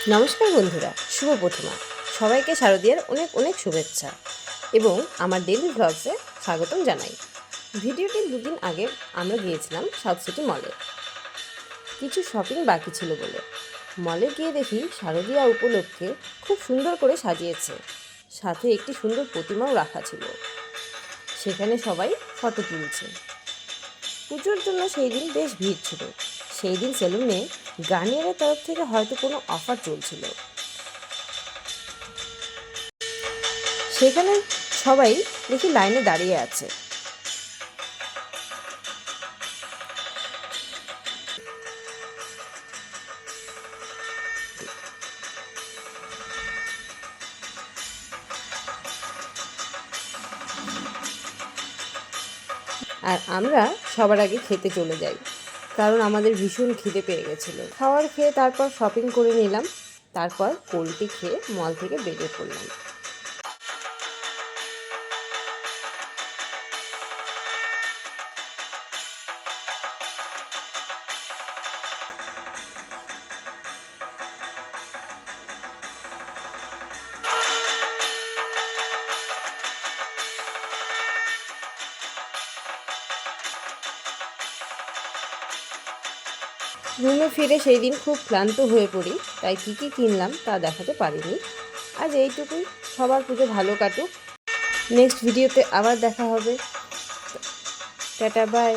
নমস্কার বন্ধুরা, শুভ প্রথমা। সবাইকে শারদীয়ার অনেক অনেক শুভেচ্ছা এবং আমার ডেইলি ভ্লগসে স্বাগতম জানাই। ভিডিওটি দুদিন আগে আমরা গিয়েছিলাম সাউথ সিটি মলে। কিছু শপিং বাকি ছিল বলে মলে গিয়ে দেখি শারদীয়া উপলক্ষে খুব সুন্দর করে সাজিয়েছে, সাথে একটি সুন্দর প্রতিমাও রাখা ছিল। সেখানে সবাই ফটো তুলছে। পুজোর জন্য সেই দিন বেশ ভিড় ছিল। সেই দিন সেলুনে গার্নিয়ারের তরফ থেকে হয়তো কোনো অফার চলছিল। সেখানে সবাই দেখি লাইনে দাঁড়িয়ে আছে। আর আমরা সবার আগে খেতে চলে যাই, কারণ আমাদের ভীষণ খিদে পেয়ে গেছিলো। খাবার খেয়ে তারপর শপিং করে নিলাম, তারপর কোল্ডটি খেয়ে মল থেকে বেরিয়ে পড়লাম। রুমে ফিরে সেই দিন খুব ক্লান্ত হয়ে পড়ি, তাই কী কী কিনলাম তা দেখাতে পারিনি। আজ এইটুকুই। সবার পুজো ভালো কাটুক। নেক্সট ভিডিওতে আবার দেখা হবে। Tata, by.